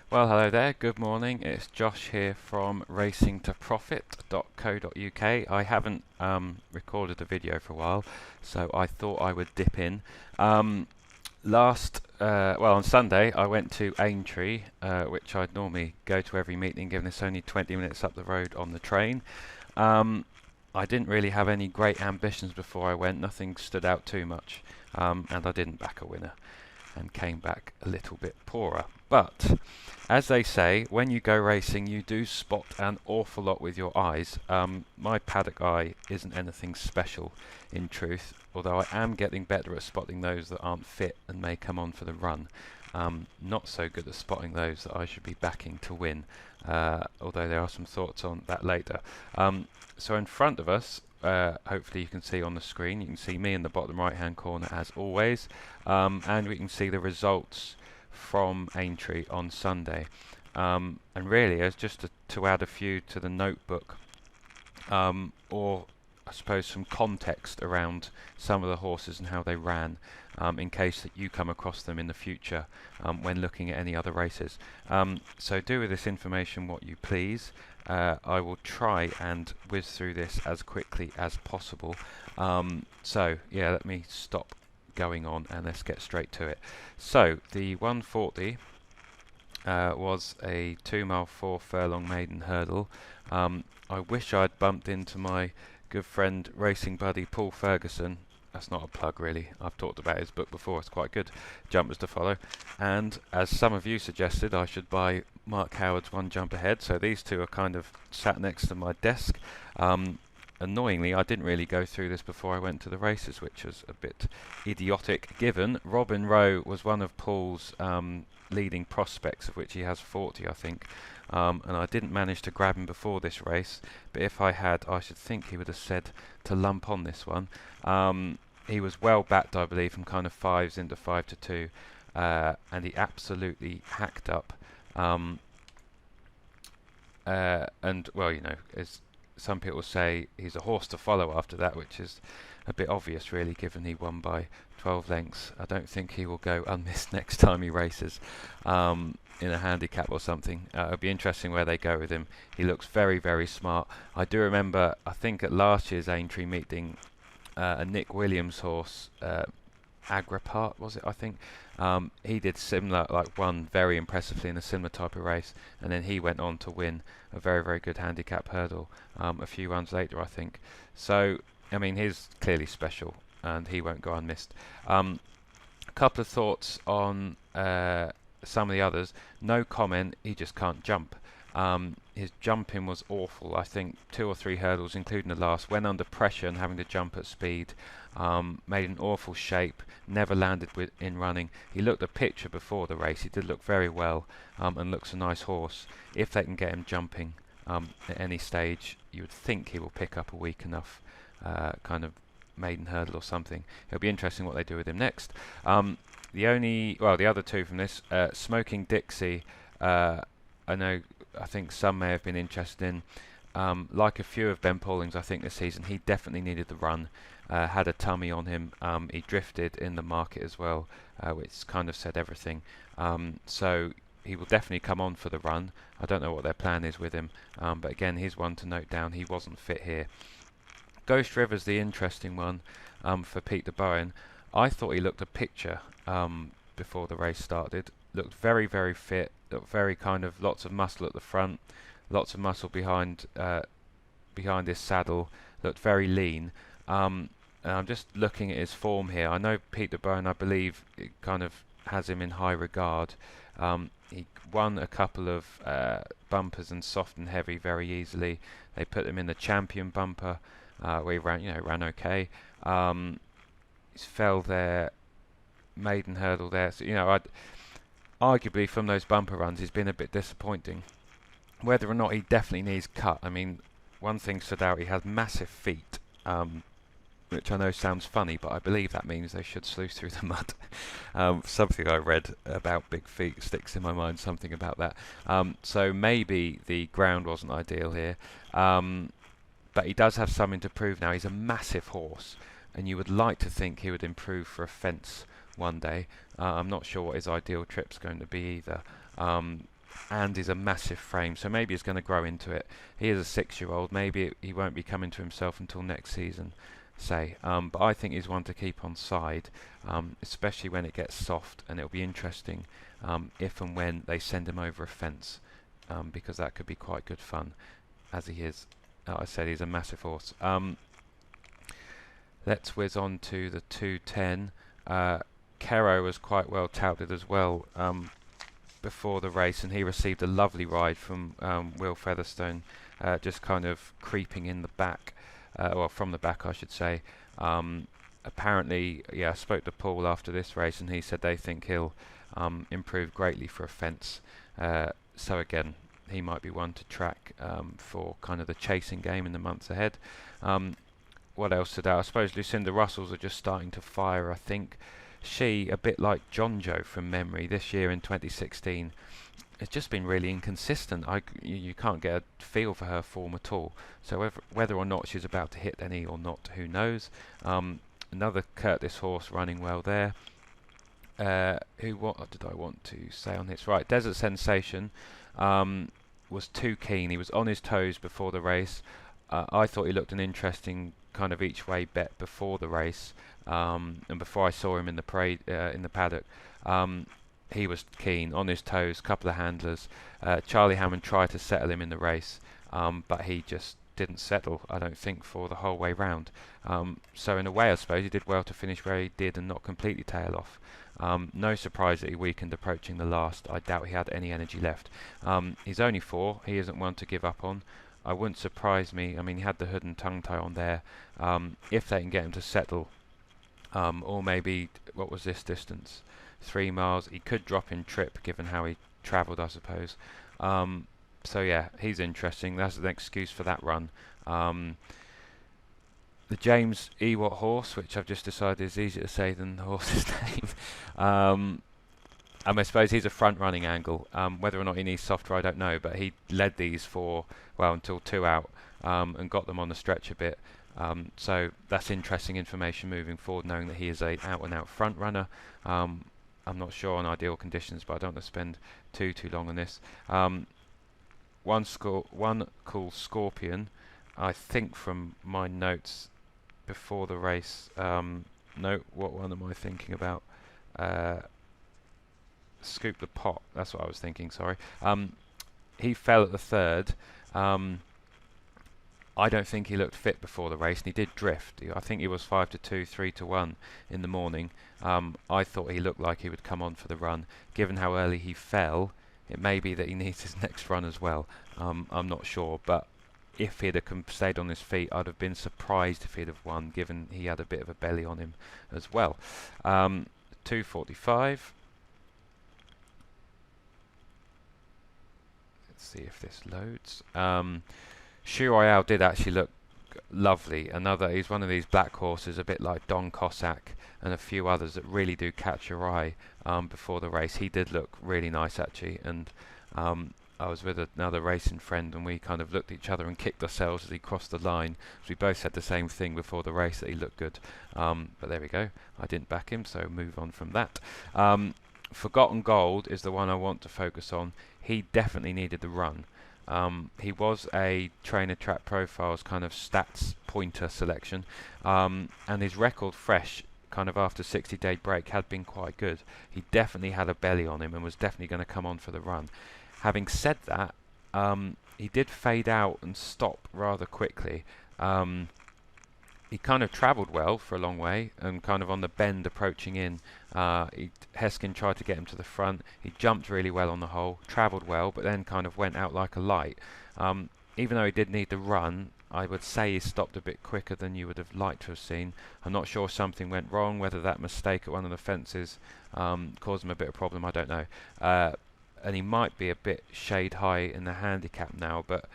Well, hello there. Good morning. It's Josh here from racingtoprofit.co.uk. I haven't recorded a video for a while, so I thought I would dip in. On Sunday, I went to Aintree, which I'd normally go to every meeting, given it's only 20 minutes up the road on the train. I didn't really have any great ambitions before I went. Nothing stood out too much, and I didn't back a winner and came back a little bit poorer. But as they say, when you go racing, you do spot an awful lot with your eyes. My paddock eye isn't anything special, in truth, although I am getting better at spotting those that aren't fit and may come on for the run. Not so good at spotting those that I should be backing to win, although there are some thoughts on that later. So in front of us, hopefully you can see on the screen, you can see me in the bottom right hand corner as always, and we can see the results from Aintree on Sunday. And really, as just to add a few to the notebook, or I suppose some context around some of the horses and how they ran, in case that you come across them in the future when looking at any other races. So do with this information what you please. I will try and whiz through this as quickly as possible. So yeah, let me stop going on and let's get straight to it. So the 140 was a 2 mile 4 furlong maiden hurdle. I wish I'd bumped into my good friend racing buddy Paul Ferguson. That's not a plug really, I've talked about his book before, it's quite good, Jumpers to Follow, and as some of you suggested, I should buy Mark Howard's One Jump Ahead, so these two are kind of sat next to my desk. Annoyingly, I didn't really go through this before I went to the races, which was a bit idiotic, given Robin Rowe was one of Paul's leading prospects, of which he has 40, I think. And I didn't manage to grab him before this race, but if I had, I should think he would have said to lump on this one. He was well backed, I believe, from kind of 5s into 5 to 2, and he absolutely hacked up. And well, you know, as some people say, he's a horse to follow after that, which is a bit obvious really, given he won by 12 lengths. I don't think he will go unmissed next time he races in a handicap or something. It'll be interesting where they go with him. He looks very, very smart. I do remember, I think at last year's Aintree meeting, a Nick Williams horse, Agrapart was it, I think, he did similar, like won very impressively in a similar type of race, and then he went on to win a very, very good handicap hurdle a few runs later, I think. So I mean, he's clearly special and he won't go unmissed. A couple of thoughts on some of the others. No comment, he just can't jump. His jumping was awful. I think 2 or 3 hurdles, including the last, went under pressure and having to jump at speed. Made an awful shape, never landed in running. He looked a picture before the race. He did look very well, and looks a nice horse. If they can get him jumping at any stage, you would think he will pick up a weak enough kind of maiden hurdle or something. It'll be interesting what they do with him next. The other two from this, Smoking Dixie, I think some may have been interested in. Like a few of Ben Pauling's, I think this season, he definitely needed the run. Had a tummy on him. He drifted in the market as well, which kind of said everything. So he will definitely come on for the run. I don't know what their plan is with him, but again, he's one to note down. He wasn't fit here. Ghost River's the interesting one for Peter Bowen. I thought he looked a picture before the race started. Looked very, very fit. Looked very kind of lots of muscle at the front, lots of muscle behind his saddle. Looked very lean. And I'm just looking at his form here. I know Peter Bowen, I believe, it kind of has him in high regard. He won a couple of bumpers and soft and heavy very easily. They put him in the champion bumper where he ran okay. He fell there, maiden hurdle there. So arguably from those bumper runs, he's been a bit disappointing. Whether or not he definitely needs cut, I mean, one thing stood out: he has massive feet. Which I know sounds funny, but I believe that means they should sluice through the mud. Something I read about big feet sticks in my mind, something about that. So maybe the ground wasn't ideal here. But he does have something to prove now. He's a massive horse, and you would like to think he would improve for a fence one day. I'm not sure what his ideal trip's going to be either. and is a massive frame, so maybe he's going to grow into it. He is a 6-year-old. Maybe he won't be coming to himself until next season, say. But I think he's one to keep on side, especially when it gets soft, and it'll be interesting if and when they send him over a fence, because that could be quite good fun, as he is. Like I said, he's a massive horse. Let's whiz on to the 2:10. Kero was quite well touted as well before the race, and he received a lovely ride from Will Featherstone, just kind of creeping in the back, or from the back I should say. Apparently, I spoke to Paul after this race, and he said they think he'll improve greatly for a fence. So again, he might be one to track for kind of the chasing game in the months ahead. What else today? I suppose Lucinda Russells are just starting to fire, I think. She, a bit like John Joe from memory, this year in 2016, it's just been really inconsistent. You can't get a feel for her form at all. So whether or not she's about to hit any or not, who knows. Another Curtis horse running well there. What did I want to say on this? Right, Desert Sensation was too keen. He was on his toes before the race. I thought he looked an interesting kind of each way bet before the race, and before I saw him in the parade in the paddock. He was keen, on his toes, couple of handlers. Charlie Hammond tried to settle him in the race, but he just didn't settle, I don't think, for the whole way round. So in a way, I suppose he did well to finish where he did and not completely tail off. No surprise that he weakened approaching the last. I doubt he had any energy left. He's only 4. He isn't one to give up on. I wouldn't surprise me. I mean, he had the hood and tongue tie on there. If they can get him to settle, or maybe, what was this distance? 3 miles. He could drop in trip, given how he travelled, I suppose. So yeah, he's interesting. That's an excuse for that run. The James Ewart horse, which I've just decided is easier to say than the horse's name. I suppose he's a front-running angle. Whether or not he needs soft ride, I don't know. But he led these for, well, until 2 out, and got them on the stretch a bit. So that's interesting information moving forward, knowing that he is a out-and-out front runner. I'm not sure on ideal conditions, but I don't want to spend too long on this. One called Scorpion, I think from my notes before the race. No, what one am I thinking about? Scoop the Pot, that's what I was thinking, sorry. He fell at the 3rd. I don't think he looked fit before the race, and he did drift. I think he was 5-2, 3-1 in the morning. I thought he looked like he would come on for the run. Given how early he fell, it may be that he needs his next run as well. I'm not sure, but if he'd have stayed on his feet, I'd have been surprised if he'd have won, given he had a bit of a belly on him as well. 2:45. Let's see if this loads. Shoe Royale did actually look lovely. He's one of these black horses, a bit like Don Cossack and a few others that really do catch your eye before the race. He did look really nice actually, and I was with another racing friend, and we kind of looked at each other and kicked ourselves as he crossed the line. We both said the same thing before the race, that he looked good. But there we go. I didn't back him, so move on from that. Forgotten Gold is the one I want to focus on. He definitely needed the run. He was a Trainer Track Profiles kind of stats pointer selection, and his record fresh kind of after 60-day break had been quite good. He definitely had a belly on him and was definitely going to come on for the run. Having said that, he did fade out and stop rather quickly. He kind of travelled well for a long way, and kind of on the bend approaching in, Heskin tried to get him to the front. He jumped really well on the hole, travelled well, but then kind of went out like a light. Even though he did need the run, I would say he stopped a bit quicker than you would have liked to have seen. I'm not sure something went wrong, whether that mistake at one of the fences caused him a bit of problem, I don't know. And he might be a bit shade high in the handicap now, but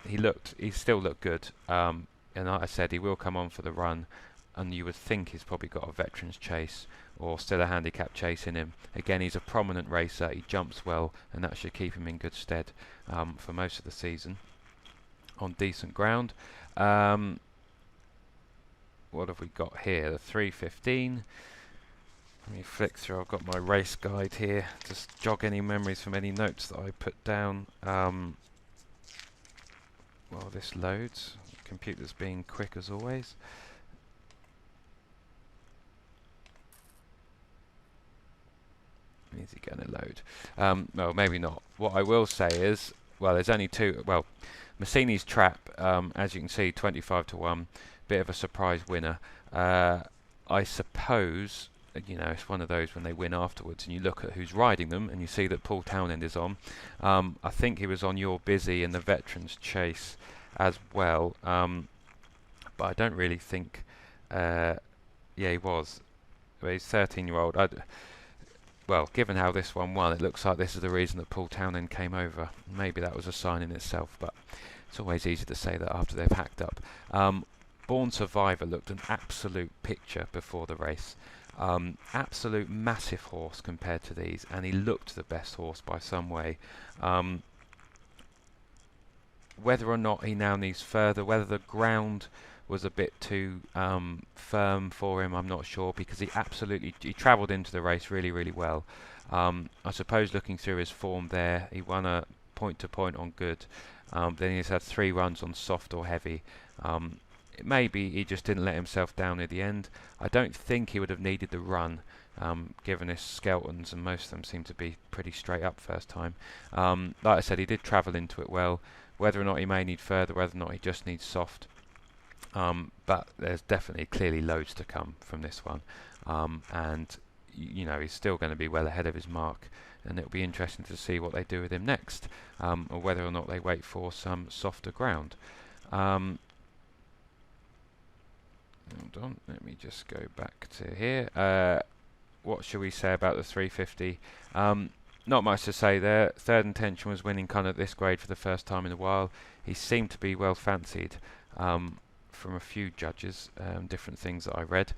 he still looked good. And like I said, he will come on for the run, and you would think he's probably got a veterans chase or still a handicap chase in him. Again, he's a prominent racer, he jumps well, and that should keep him in good stead for most of the season on decent ground. What have we got here? The 3:15. Let me flick through. I've got my race guide here. Just jog any memories from any notes that I put down. While this loads, computer's being quick as always. Is he going to load? No, maybe not. What I will say is, well, there's only two. Well, Massini's Trap, as you can see, 25 to 1. Bit of a surprise winner. I suppose, you know, it's one of those when they win afterwards and you look at who's riding them and you see that Paul Townend is on. I think he was on You're Busy in the Veterans Chase as well. But I don't really think... yeah, he was. But he's 13-year-old. Well, given how this one won, it looks like this is the reason that Paul Townend came over. Maybe that was a sign in itself, but it's always easy to say that after they've hacked up. Born Survivor looked an absolute picture before the race. Absolute massive horse compared to these, and he looked the best horse by some way. Whether or not he now needs further, whether the ground was a bit too firm for him, I'm not sure, because he travelled into the race really well. I suppose looking through his form there, he won a point to point on good, then he's had 3 runs on soft or heavy. Maybe he just didn't let himself down at the end. I don't think he would have needed the run, given his skeletons, and most of them seem to be pretty straight up first time. Like I said, he did travel into it well. Whether or not he may need further, whether or not he just needs soft, but there's definitely clearly loads to come from this one, and you know, he's still going to be well ahead of his mark, and it'll be interesting to see what they do with him next, or whether or not they wait for some softer ground. Hold on, let me just go back to here. What should we say about the 350? Not much to say there. Third Intention was winning kind of this grade for the first time in a while. He seemed to be well fancied from a few judges, different things that I read.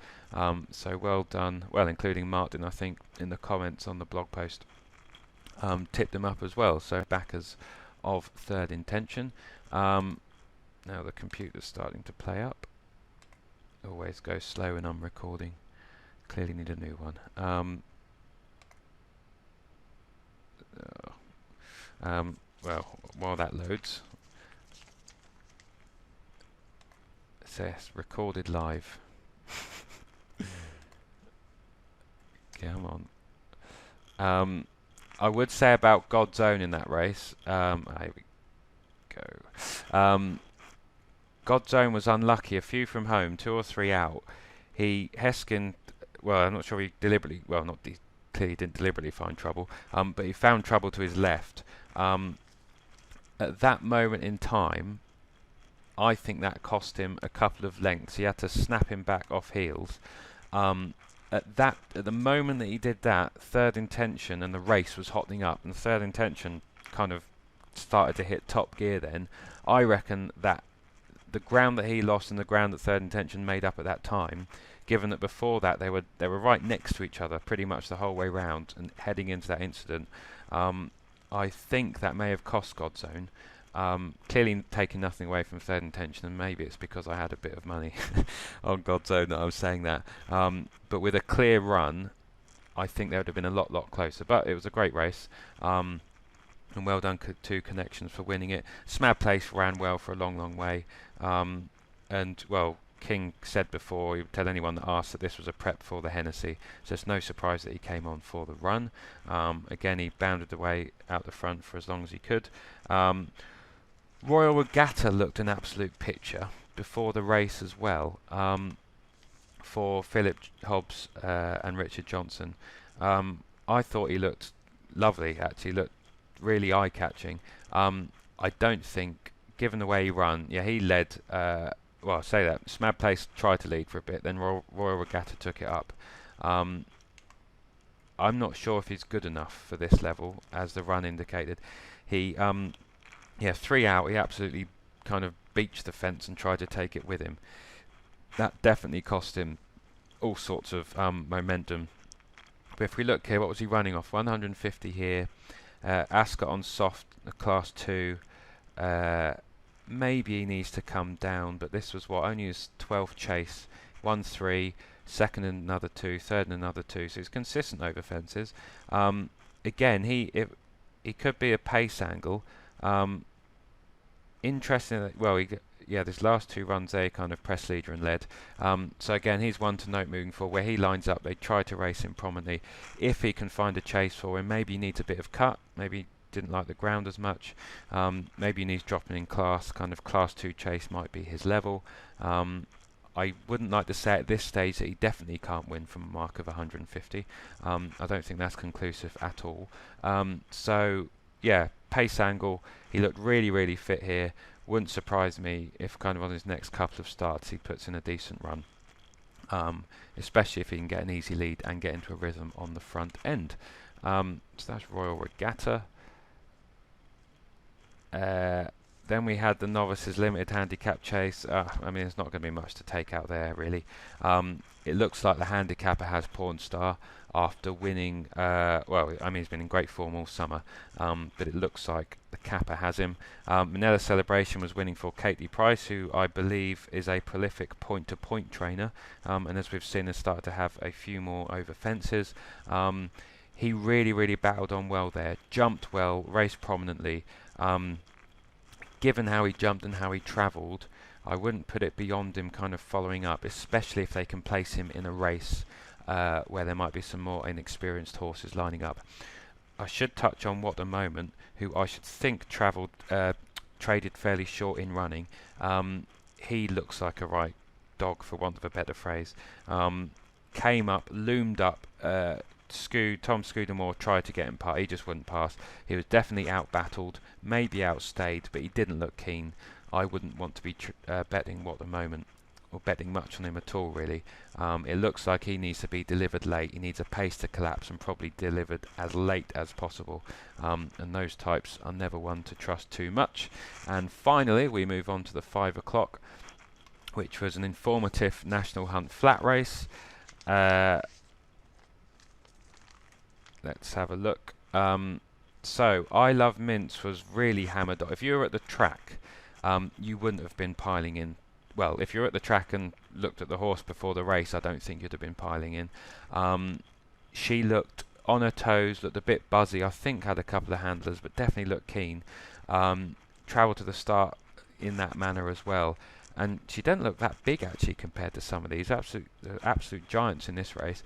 So well done. Well, including Martin, I think, in the comments on the blog post, tipped him up as well. So backers of Third Intention. Now the computer's starting to play up. Always go slow when I'm recording. Clearly need a new one. Well, while that loads, it says recorded live. Come on. I would say about God's Own in that race. Here we go. God's Own was unlucky. A few from home, 2 or 3 out. Heskin. Well, I'm not sure he deliberately. Well, clearly didn't deliberately find trouble. But he found trouble to his left. At that moment in time, I think that cost him a couple of lengths. He had to snap him back off heels. At the moment that he did that, Third Intention and the race was hotting up, and Third Intention kind of started to hit top gear then. I reckon that the ground that he lost and the ground that Third Intention made up at that time, given that before that they were right next to each other pretty much the whole way round and heading into that incident, I think that may have cost God's Own. Clearly taking nothing away from Third Intention, and maybe it's because I had a bit of money on God's Own that I was saying that. But with a clear run, I think there would have been a lot closer. But it was a great race, and well done to Connections for winning it. Smad Place ran well for a long way, and well, King said before, he would tell anyone that asked that this was a prep for the Hennessy, so it's no surprise that he came on for the run. Again, he bounded away out the front for as long as he could. Royal Regatta looked an absolute picture before the race as well, for Philip Hobbs and Richard Johnson. I thought he looked lovely, actually looked really eye-catching. I don't think, given the way he ran, yeah, he led, well, I'll say that, Smad Place tried to lead for a bit, then Royal Regatta took it up. I'm not sure if he's good enough for this level, as the run indicated. He, yeah, 3 out, he absolutely kind of beached the fence and tried to take it with him. That definitely cost him all sorts of momentum. But if we look here, what was he running off? 150 here. Ascot on soft, class 2. Maybe he needs to come down, but this was what, only his 12th chase. 1-3, second in another 2, third in another 2, so it's consistent over fences. Again, he could be a pace angle. Interesting, well, yeah, this last 2 runs there, kind of press leader and led. So again, he's one to note moving forward. Where he lines up, they try to race him prominently. If he can find a chase for him, maybe he needs a bit of cut, maybe didn't like the ground as much, maybe he needs dropping in class, kind of class 2 chase might be his level. I wouldn't like to say at this stage that he definitely can't win from a mark of 150. I don't think that's conclusive at all. So yeah, pace angle, he looked really fit here. Wouldn't surprise me if kind of on his next couple of starts he puts in a decent run, especially if he can get an easy lead and get into a rhythm on the front end. So that's Royal Regatta. Then we had the Novices Limited Handicap Chase. I mean, there's not going to be much to take out there, really. It looks like the handicapper has Pawn Star after winning, well, I mean, he's been in great form all summer, but it looks like the capper has him. Manila Celebration was winning for Katie Price, who I believe is a prolific point-to-point trainer, and as we've seen, has started to have a few more over fences. He really battled on well there, jumped well, raced prominently. Given how he jumped and how he travelled, I wouldn't put it beyond him kind of following up, especially if they can place him in a race where there might be some more inexperienced horses lining up. I should touch on What the Moment, who I should think traded fairly short in running. He looks like a right dog, for want of a better phrase. Came up, loomed up, Tom Scudamore tried to get him past, he just wouldn't pass. He was definitely out-battled, maybe outstayed, but he didn't look keen. I wouldn't want to be betting What the Moment, or betting much on him at all, really. It looks like he needs to be delivered late. He needs a pace to collapse and probably delivered as late as possible. And those types are never one to trust too much. And finally, we move on to the 5 o'clock, which was an informative National Hunt flat race. Let's have a look. So, I Love Mince was really hammered. If you were at the track, you wouldn't have been piling in. Well, if you're at the track and looked at the horse before the race, I don't think you'd have been piling in. She looked on her toes, looked a bit buzzy. I think had a couple of handlers, but definitely looked keen. Travelled to the start in that manner as well. And she doesn't look that big, actually, compared to some of these. Absolute giants in this race.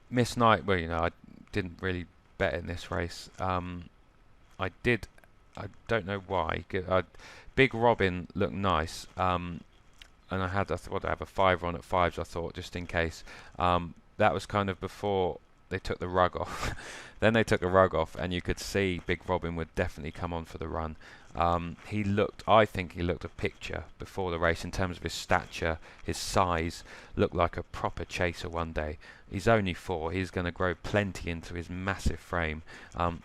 Miss Knight, well, you know, I didn't really bet in this race. I don't know why. Big Robin looked nice, and I thought I'd have a 5 on at 5s, I thought, just in case. That was kind of before they took the rug off. Then they took the rug off, and you could see Big Robin would definitely come on for the run. I think he looked a picture before the race in terms of his stature, his size, looked like a proper chaser one day. He's only 4, he's going to grow plenty into his massive frame.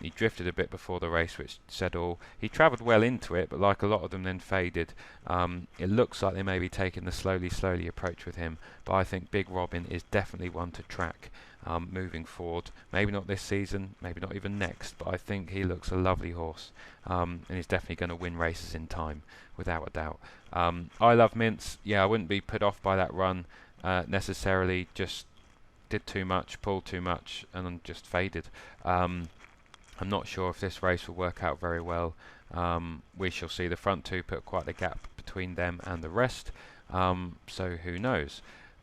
He drifted a bit before the race, which said all. He travelled well into it, but like a lot of them then faded. It looks like they may be taking the slowly approach with him, but I think Big Robin is definitely one to track moving forward. Maybe not this season, maybe not even next, but I think he looks a lovely horse, and he's definitely going to win races in time, without a doubt. I Love Mince, yeah, I wouldn't be put off by that run necessarily, just did too much, pulled too much, and then just faded. I'm not sure if this race will work out very well. We shall see. The front 2 put quite a gap between them and the rest, so who knows.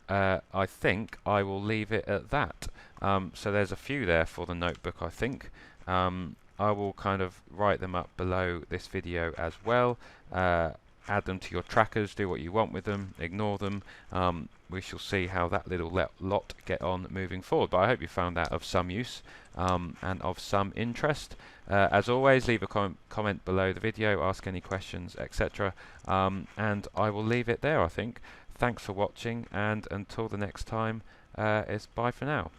I think I will leave it at that. So there's a few there for the notebook, I think. I will kind of write them up below this video as well. Add them to your trackers, do what you want with them, ignore them. We shall see how that little lot get on moving forward. But I hope you found that of some use and of some interest. As always, leave a comment below the video, ask any questions, etc. And I will leave it there, I think. Thanks for watching, and until the next time, it's bye for now.